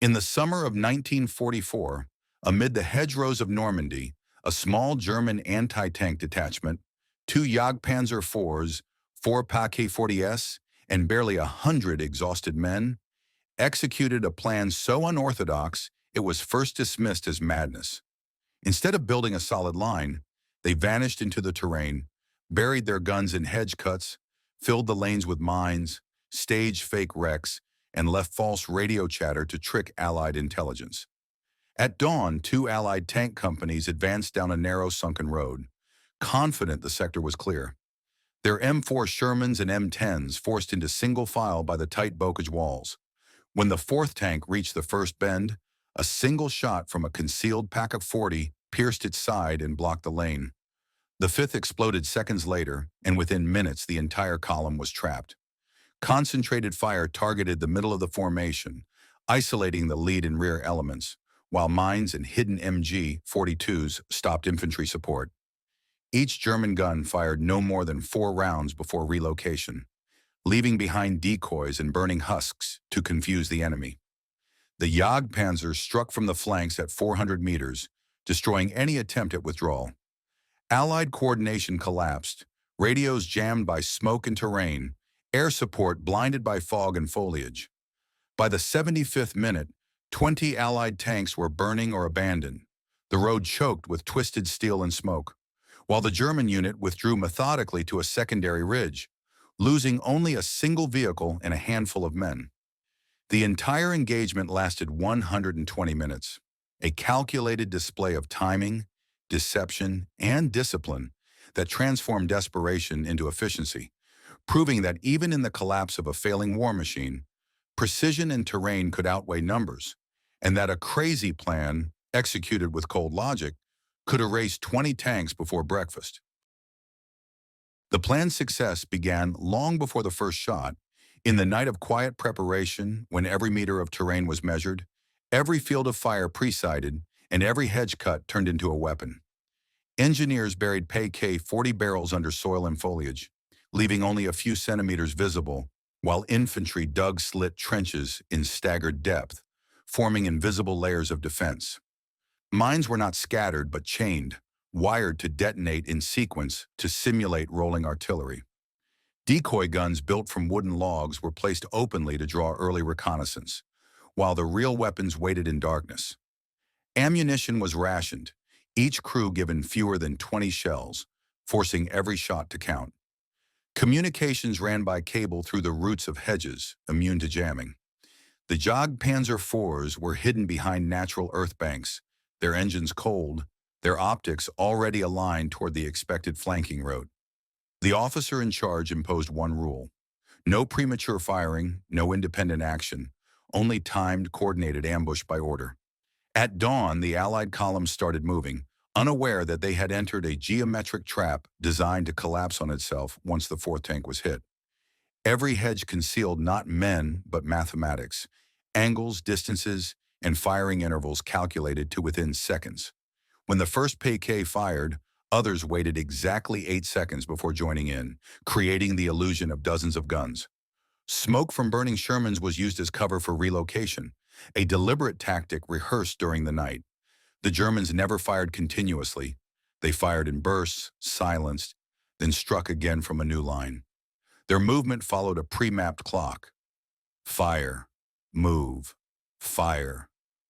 In the summer of 1944, amid the hedgerows of Normandy, a small German anti-tank detachment, two Jagdpanzer IVs, four Pak-40s, and barely 100 exhausted men, executed a plan so unorthodox it was first dismissed as madness. Instead of building a solid line, they vanished into the terrain, buried their guns in hedge cuts, filled the lanes with mines, staged fake wrecks, and left false radio chatter to trick Allied intelligence. At dawn, two Allied tank companies advanced down a narrow sunken road, confident the sector was clear. Their M4 Shermans and M10s forced into single file by the tight Bocage walls. When the fourth tank reached the first bend, a single shot from a concealed Pak-40 pierced its side and blocked the lane. The fifth exploded seconds later, and within minutes the entire column was trapped. Concentrated fire targeted the middle of the formation, isolating the lead and rear elements, while mines and hidden MG-42s stopped infantry support. Each German gun fired no more than 4 rounds before relocation, leaving behind decoys and burning husks to confuse the enemy. The Jagdpanzers struck from the flanks at 400 meters, destroying any attempt at withdrawal. Allied coordination collapsed, radios jammed by smoke and terrain, air support blinded by fog and foliage. By the 75th minute, 20 Allied tanks were burning or abandoned, the road choked with twisted steel and smoke, while the German unit withdrew methodically to a secondary ridge, losing only a single vehicle and a handful of men. The entire engagement lasted 120 minutes, a calculated display of timing, deception, and discipline that transformed desperation into efficiency, proving that even in the collapse of a failing war machine, precision and terrain could outweigh numbers, and that a crazy plan, executed with cold logic, could erase 20 tanks before breakfast. The plan's success began long before the first shot, in the night of quiet preparation when every meter of terrain was measured, every field of fire pre-sighted, and every hedge cut turned into a weapon. Engineers buried Pak-40 barrels under soil and foliage, leaving only a few centimeters visible, while infantry dug slit trenches in staggered depth, forming invisible layers of defense. Mines were not scattered but chained, wired to detonate in sequence to simulate rolling artillery. Decoy guns built from wooden logs were placed openly to draw early reconnaissance, while the real weapons waited in darkness. Ammunition was rationed, each crew given fewer than 20 shells, forcing every shot to count. Communications ran by cable through the roots of hedges, immune to jamming. The Jagdpanzer IVs were hidden behind natural earth banks, their engines cold, their optics already aligned toward the expected flanking route. The officer in charge imposed one rule: no premature firing, no independent action, only timed, coordinated ambush by order. At dawn, the Allied column started moving, unaware that they had entered a geometric trap designed to collapse on itself once the fourth tank was hit. Every hedge concealed not men, but mathematics, angles, distances, and firing intervals calculated to within seconds. When the first PK fired, others waited exactly 8 seconds before joining in, creating the illusion of dozens of guns. Smoke from burning Shermans was used as cover for relocation, a deliberate tactic rehearsed during the night. The Germans never fired continuously. They fired in bursts, silenced, then struck again from a new line. Their movement followed a pre-mapped clock. Fire, move, fire,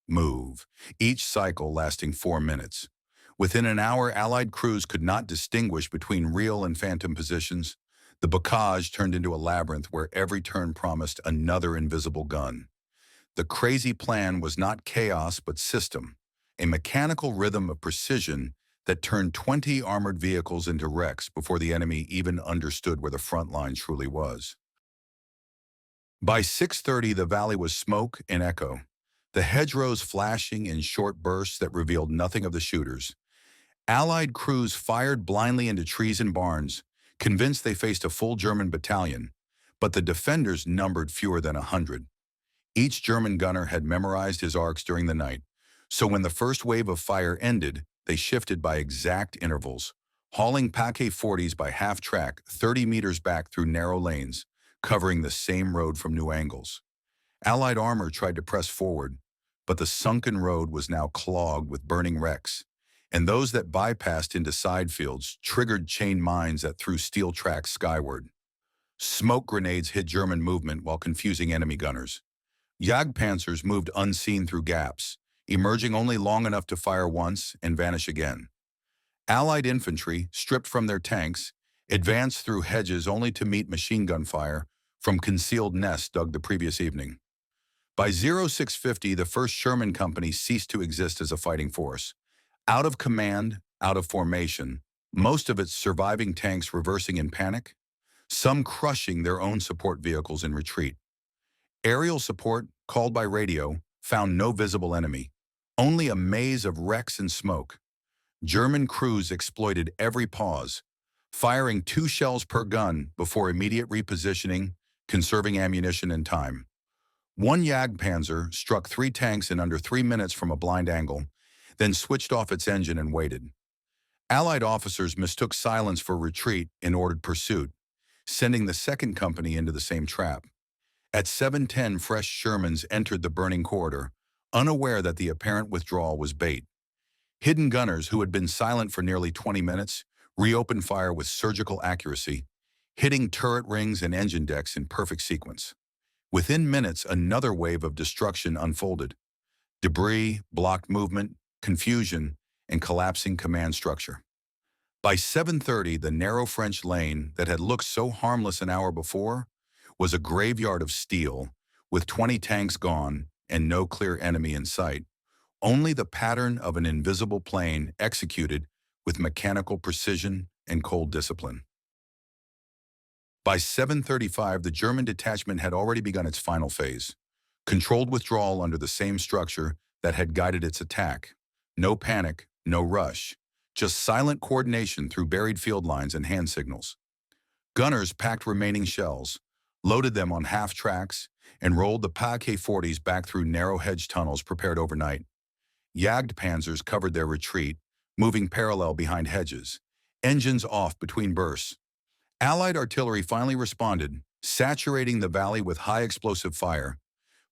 move, each cycle lasting 4 minutes. Within an hour, Allied crews could not distinguish between real and phantom positions. The bocage turned into a labyrinth where every turn promised another invisible gun. The crazy plan was not chaos but system, a mechanical rhythm of precision that turned 20 armored vehicles into wrecks before the enemy even understood where the front line truly was. By 6:30, the valley was smoke and echo, the hedgerows flashing in short bursts that revealed nothing of the shooters. Allied crews fired blindly into trees and barns, convinced they faced a full German battalion, but the defenders numbered fewer than 100. Each German gunner had memorized his arcs during the night, so when the first wave of fire ended, they shifted by exact intervals, hauling Pak-40s by half-track 30 meters back through narrow lanes, covering the same road from new angles. Allied armor tried to press forward, but the sunken road was now clogged with burning wrecks, and those that bypassed into side fields triggered chain mines that threw steel tracks skyward. Smoke grenades hit German movement while confusing enemy gunners. Jagdpanzers moved unseen through gaps, emerging only long enough to fire once and vanish again. Allied infantry, stripped from their tanks, advanced through hedges only to meet machine gun fire from concealed nests dug the previous evening. By 0650, the 1st Sherman Company ceased to exist as a fighting force. Out of command, out of formation, most of its surviving tanks reversing in panic, some crushing their own support vehicles in retreat. Aerial support, called by radio, found no visible enemy, only a maze of wrecks and smoke. German crews exploited every pause, firing 2 shells per gun before immediate repositioning, conserving ammunition and time. One Jagdpanzer struck 3 tanks in under 3 minutes from a blind angle, then switched off its engine and waited. Allied officers mistook silence for retreat and ordered pursuit, sending the 2nd Company into the same trap. At 7:10, fresh Shermans entered the burning corridor, unaware that the apparent withdrawal was bait. Hidden gunners who had been silent for nearly 20 minutes reopened fire with surgical accuracy, hitting turret rings and engine decks in perfect sequence. Within minutes, another wave of destruction unfolded. Debris, blocked movement, confusion, and collapsing command structure. By 7:30, the narrow French lane that had looked so harmless an hour before was a graveyard of steel, with 20 tanks gone and no clear enemy in sight. Only the pattern of an invisible plane executed with mechanical precision and cold discipline. By 7:35, the German detachment had already begun its final phase. Controlled withdrawal under the same structure that had guided its attack. No panic, no rush. Just silent coordination through buried field lines and hand signals. Gunners packed remaining shells, loaded them on half-tracks, and rolled the PaK-40s back through narrow hedge tunnels prepared overnight. Jagdpanzers covered their retreat, moving parallel behind hedges, engines off between bursts. Allied artillery finally responded, saturating the valley with high explosive fire,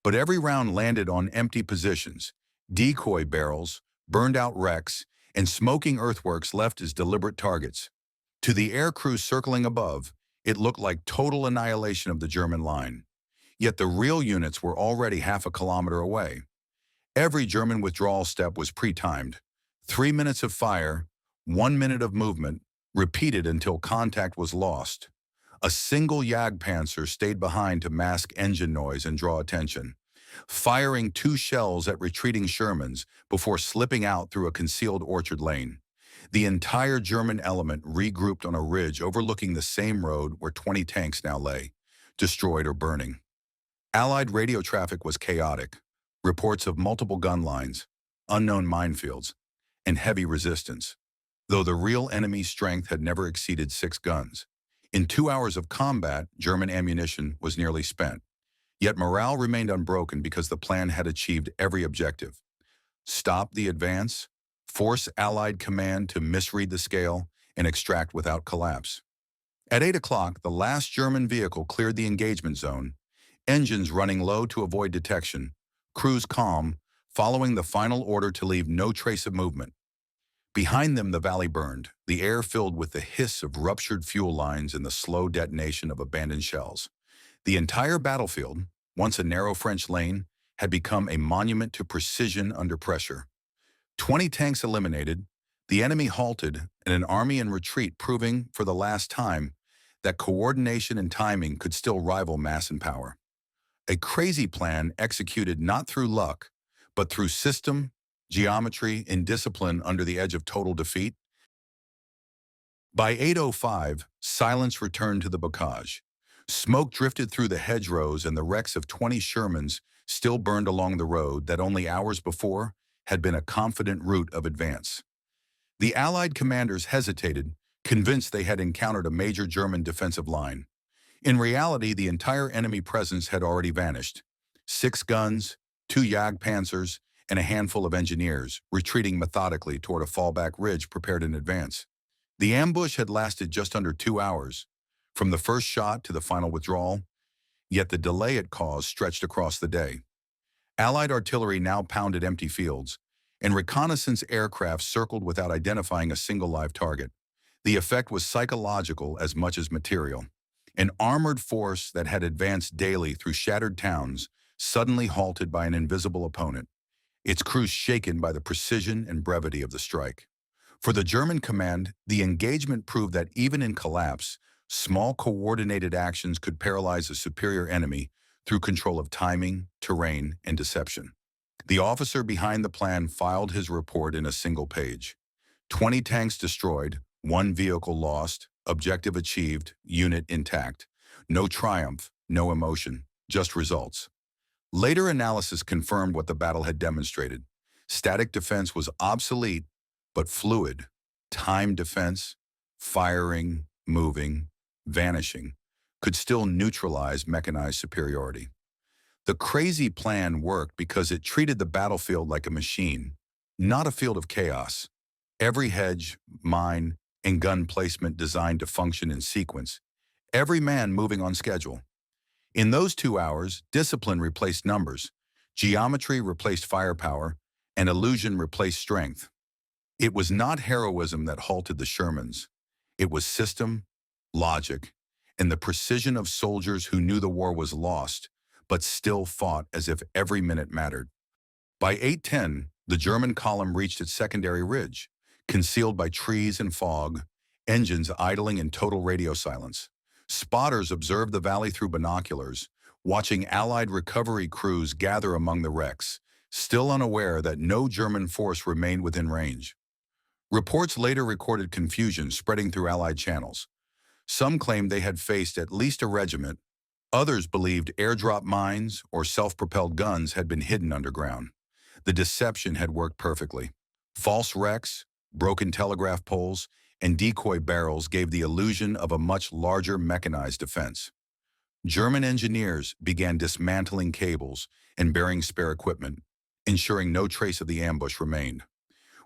but every round landed on empty positions, decoy barrels, burned-out wrecks, and smoking earthworks left as deliberate targets. To the air crew circling above, it looked like total annihilation of the German line. Yet the real units were already half a kilometer away. Every German withdrawal step was pre-timed. 3 minutes of fire, 1 minute of movement, repeated until contact was lost. A single Jagdpanzer stayed behind to mask engine noise and draw attention, firing 2 shells at retreating Shermans before slipping out through a concealed orchard lane. The entire German element regrouped on a ridge overlooking the same road where 20 tanks now lay, destroyed or burning. Allied radio traffic was chaotic. Reports of multiple gun lines, unknown minefields, and heavy resistance, though the real enemy's strength had never exceeded 6 guns. In 2 hours of combat, German ammunition was nearly spent. Yet morale remained unbroken because the plan had achieved every objective. Stop the advance, force Allied command to misread the scale, and extract without collapse. At 8 o'clock, the last German vehicle cleared the engagement zone, engines running low to avoid detection, crews calm, following the final order to leave no trace of movement. Behind them, the valley burned, the air filled with the hiss of ruptured fuel lines and the slow detonation of abandoned shells. The entire battlefield, once a narrow French lane, had become a monument to precision under pressure. 20 tanks eliminated, the enemy halted, and an army in retreat proving, for the last time, that coordination and timing could still rival mass and power. A crazy plan executed not through luck, but through system, geometry, and discipline under the edge of total defeat. By 8:05, silence returned to the bocage. Smoke drifted through the hedgerows and the wrecks of 20 Shermans still burned along the road that only hours before had been a confident route of advance. The Allied commanders hesitated, convinced they had encountered a major German defensive line. In reality, the entire enemy presence had already vanished. 6 guns, 2 Jagdpanzers, and a handful of engineers, retreating methodically toward a fallback ridge prepared in advance. The ambush had lasted just under 2 hours, from the first shot to the final withdrawal, yet the delay it caused stretched across the day. Allied artillery now pounded empty fields, and reconnaissance aircraft circled without identifying a single live target. The effect was psychological as much as material. An armored force that had advanced daily through shattered towns suddenly halted by an invisible opponent, its crews shaken by the precision and brevity of the strike. For the German command, the engagement proved that even in collapse, small coordinated actions could paralyze a superior enemy through control of timing, terrain, and deception. The officer behind the plan filed his report in a single page. 20 tanks destroyed, 1 vehicle lost, objective achieved, unit intact. No triumph, no emotion, just results. Later analysis confirmed what the battle had demonstrated. Static defense was obsolete, but fluid. Time defense, firing, moving, vanishing, could still neutralize mechanized superiority. The crazy plan worked because it treated the battlefield like a machine, not a field of chaos. Every hedge, mine, and gun placement designed to function in sequence, every man moving on schedule. In those 2 hours, discipline replaced numbers, geometry replaced firepower, and illusion replaced strength. It was not heroism that halted the Shermans. It was system, logic, and the precision of soldiers who knew the war was lost, but still fought as if every minute mattered. By 8:10, the German column reached its secondary ridge, concealed by trees and fog, engines idling in total radio silence. Spotters observed the valley through binoculars, watching Allied recovery crews gather among the wrecks, still unaware that no German force remained within range. Reports later recorded confusion spreading through Allied channels. Some claimed they had faced at least a regiment. Others believed airdrop mines or self-propelled guns had been hidden underground. The deception had worked perfectly. False wrecks, broken telegraph poles, and decoy barrels gave the illusion of a much larger mechanized defense. German engineers began dismantling cables and burying spare equipment, ensuring no trace of the ambush remained.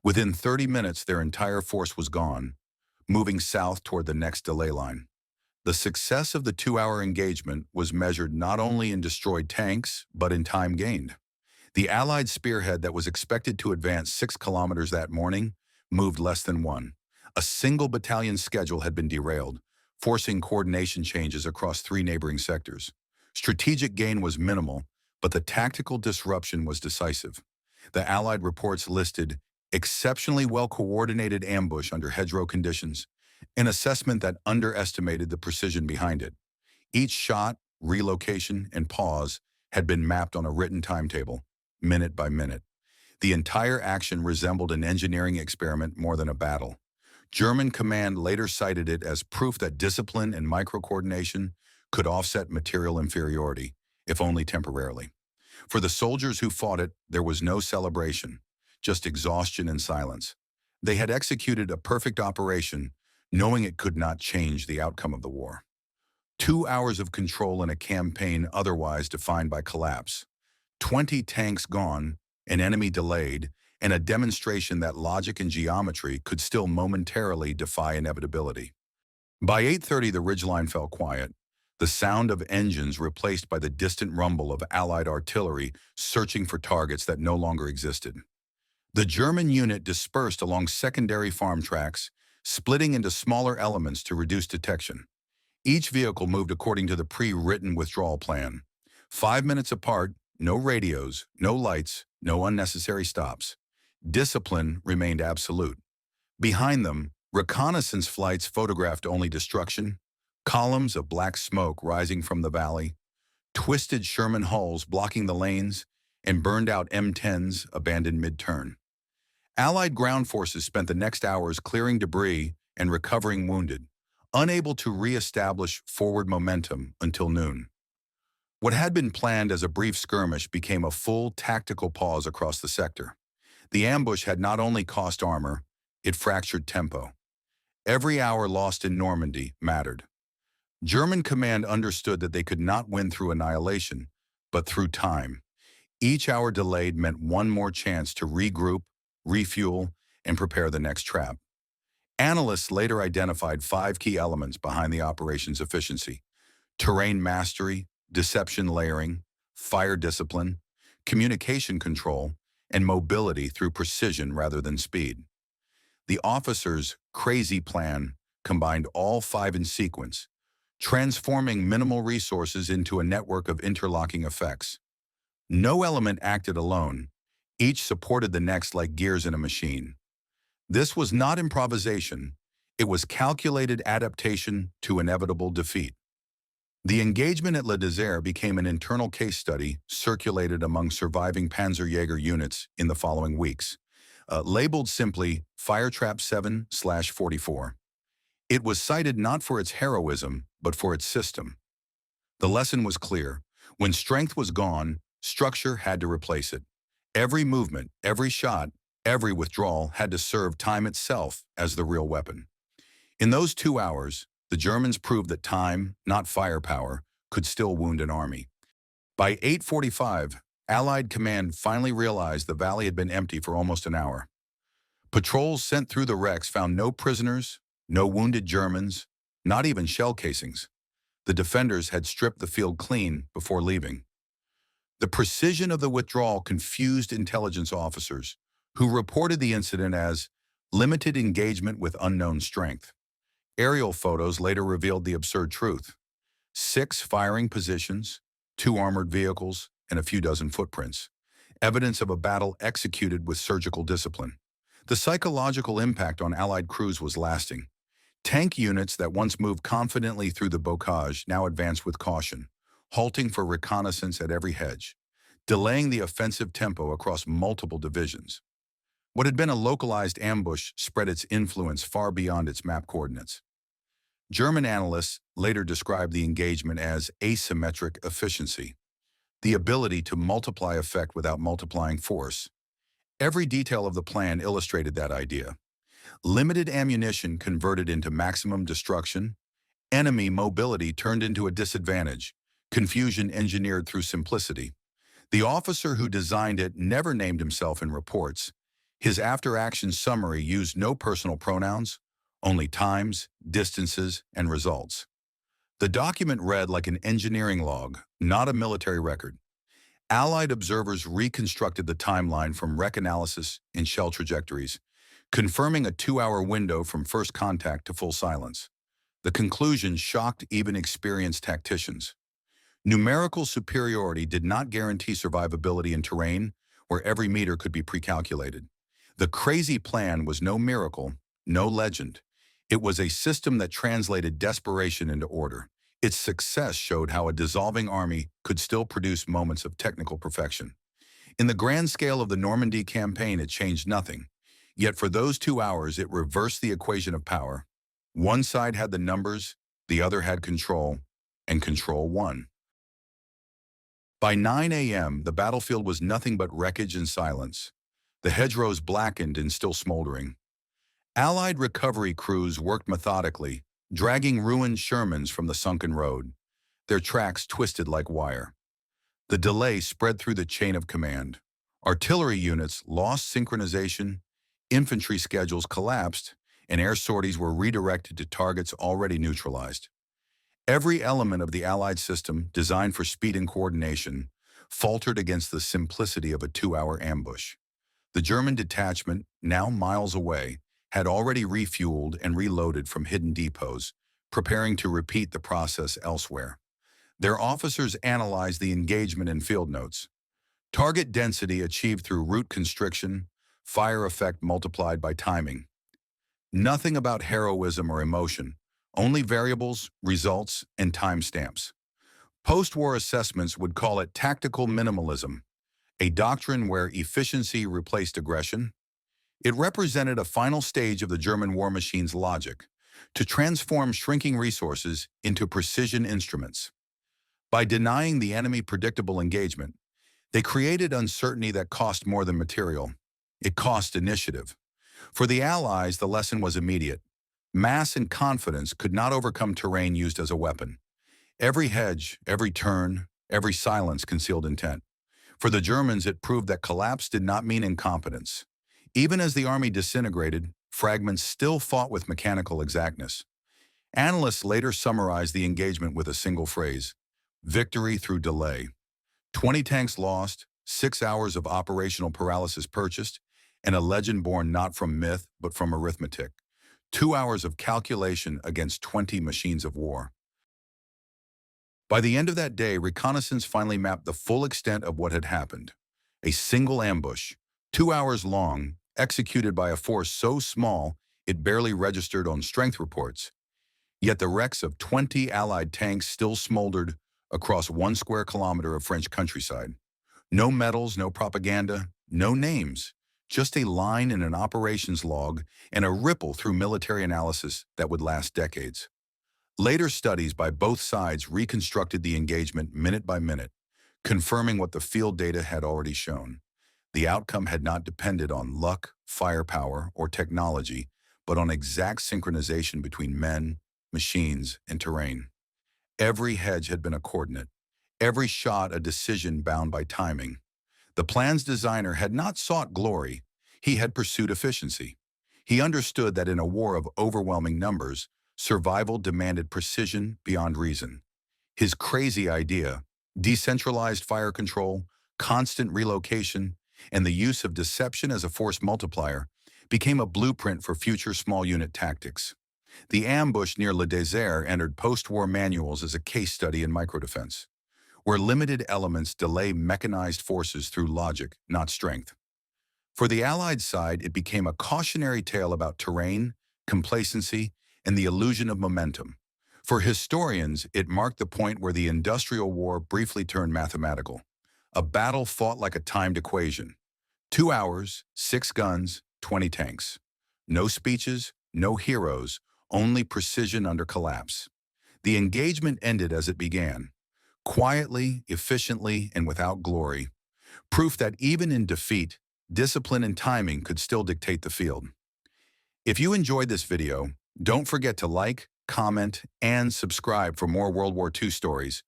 Within 30 minutes, their entire force was gone, moving south toward the next delay line. The success of the 2-hour engagement was measured not only in destroyed tanks, but in time gained. The Allied spearhead that was expected to advance 6 kilometers that morning moved less than 1. A single battalion's schedule had been derailed, forcing coordination changes across 3 neighboring sectors. Strategic gain was minimal, but the tactical disruption was decisive. The Allied reports listed exceptionally well-coordinated ambush under hedgerow conditions, an assessment that underestimated the precision behind it. Each shot, relocation, and pause had been mapped on a written timetable, minute by minute. The entire action resembled an engineering experiment more than a battle. German command later cited it as proof that discipline and micro-coordination could offset material inferiority, if only temporarily. For the soldiers who fought it, there was no celebration, just exhaustion and silence. They had executed a perfect operation, knowing it could not change the outcome of the war. 2 hours of control in a campaign otherwise defined by collapse. 20 tanks gone, an enemy delayed, and a demonstration that logic and geometry could still momentarily defy inevitability. By 8:30, the ridgeline fell quiet, the sound of engines replaced by the distant rumble of Allied artillery searching for targets that no longer existed. The German unit dispersed along secondary farm tracks, splitting into smaller elements to reduce detection. Each vehicle moved according to the pre-written withdrawal plan. 5 minutes apart, no radios, no lights, no unnecessary stops. Discipline remained absolute. Behind them, reconnaissance flights photographed only destruction, columns of black smoke rising from the valley, twisted Sherman hulls blocking the lanes, and burned-out M10s abandoned mid-turn. Allied ground forces spent the next hours clearing debris and recovering wounded, unable to re-establish forward momentum until noon. What had been planned as a brief skirmish became a full tactical pause across the sector. The ambush had not only cost armor, it fractured tempo. Every hour lost in Normandy mattered. German command understood that they could not win through annihilation, but through time. Each hour delayed meant one more chance to regroup, refuel, and prepare the next trap. Analysts later identified 5 key elements behind the operation's efficiency: terrain mastery, deception layering, fire discipline, communication control, and mobility through precision rather than speed. The officers' crazy plan combined all five in sequence, transforming minimal resources into a network of interlocking effects. No element acted alone. Each supported the next like gears in a machine. This was not improvisation. It was calculated adaptation to inevitable defeat. The engagement at Le Désert became an internal case study circulated among surviving Panzerjäger units in the following weeks, labeled simply Firetrap 7/44. It was cited not for its heroism, but for its system. The lesson was clear. When strength was gone, structure had to replace it. Every movement, every shot, every withdrawal had to serve time itself as the real weapon. In those 2 hours, the Germans proved that time, not firepower, could still wound an army. By 8:45, Allied command finally realized the valley had been empty for almost an hour. Patrols sent through the wrecks found no prisoners, no wounded Germans, not even shell casings. The defenders had stripped the field clean before leaving. The precision of the withdrawal confused intelligence officers, who reported the incident as limited engagement with unknown strength. Aerial photos later revealed the absurd truth: 6 firing positions, 2 armored vehicles, and a few dozen footprints, evidence of a battle executed with surgical discipline. The psychological impact on Allied crews was lasting. Tank units that once moved confidently through the bocage now advanced with caution, halting for reconnaissance at every hedge, delaying the offensive tempo across multiple divisions. What had been a localized ambush spread its influence far beyond its map coordinates. German analysts later described the engagement as asymmetric efficiency, the ability to multiply effect without multiplying force. Every detail of the plan illustrated that idea. Limited ammunition converted into maximum destruction, enemy mobility turned into a disadvantage, confusion engineered through simplicity. The officer who designed it never named himself in reports. His after-action summary used no personal pronouns, only times, distances, and results. The document read like an engineering log, not a military record. Allied observers reconstructed the timeline from wreck analysis and shell trajectories, confirming a 2-hour window from first contact to full silence. The conclusion shocked even experienced tacticians. Numerical superiority did not guarantee survivability in terrain where every meter could be pre-calculated. The crazy plan was no miracle, no legend. It was a system that translated desperation into order. Its success showed how a dissolving army could still produce moments of technical perfection. In the grand scale of the Normandy campaign, it changed nothing. Yet for those 2 hours, it reversed the equation of power. One side had the numbers, the other had control, and control won. By 9 a.m., the battlefield was nothing but wreckage and silence. The hedgerows blackened and still smoldering. Allied recovery crews worked methodically, dragging ruined Shermans from the sunken road, their tracks twisted like wire. The delay spread through the chain of command. Artillery units lost synchronization, infantry schedules collapsed, and air sorties were redirected to targets already neutralized. Every element of the Allied system, designed for speed and coordination, faltered against the simplicity of a 2-hour ambush. The German detachment, now miles away, had already refueled and reloaded from hidden depots, preparing to repeat the process elsewhere. Their officers analyzed the engagement in field notes. Target density achieved through route constriction, fire effect multiplied by timing. Nothing about heroism or emotion, only variables, results, and timestamps. Post-war assessments would call it tactical minimalism, a doctrine where efficiency replaced aggression. It represented a final stage of the German war machine's logic, to transform shrinking resources into precision instruments. By denying the enemy predictable engagement, they created uncertainty that cost more than material. It cost initiative. For the Allies, the lesson was immediate. Mass and confidence could not overcome terrain used as a weapon. Every hedge, every turn, every silence concealed intent. For the Germans, it proved that collapse did not mean incompetence. Even as the army disintegrated, fragments still fought with mechanical exactness. Analysts later summarized the engagement with a single phrase: victory through delay. 20 tanks lost, 6 hours of operational paralysis purchased, and a legend born not from myth but from arithmetic. 2 hours of calculation against 20 machines of war. By the end of that day, reconnaissance finally mapped the full extent of what had happened. A single ambush, 2 hours long, executed by a force so small it barely registered on strength reports. Yet the wrecks of 20 Allied tanks still smoldered across 1 square kilometer of French countryside. No medals, no propaganda, no names, just a line in an operations log and a ripple through military analysis that would last decades. Later studies by both sides reconstructed the engagement minute by minute, confirming what the field data had already shown. The outcome had not depended on luck, firepower, or technology, but on exact synchronization between men, machines, and terrain. Every hedge had been a coordinate, every shot a decision bound by timing. The plan's designer had not sought glory, he had pursued efficiency. He understood that in a war of overwhelming numbers, survival demanded precision beyond reason. His crazy idea, decentralized fire control, constant relocation, and the use of deception as a force multiplier, became a blueprint for future small unit tactics. The ambush near Le Désert entered post-war manuals as a case study in microdefense, where limited elements delay mechanized forces through logic, not strength. For the Allied side, it became a cautionary tale about terrain, complacency, and the illusion of momentum. For historians, it marked the point where the industrial war briefly turned mathematical. A battle fought like a timed equation. 2 hours, 6 guns, 20 tanks. No speeches, no heroes, only precision under collapse. The engagement ended as it began, quietly, efficiently, and without glory. Proof that even in defeat, discipline and timing could still dictate the field. If you enjoyed this video, don't forget to like, comment, and subscribe for more World War II stories.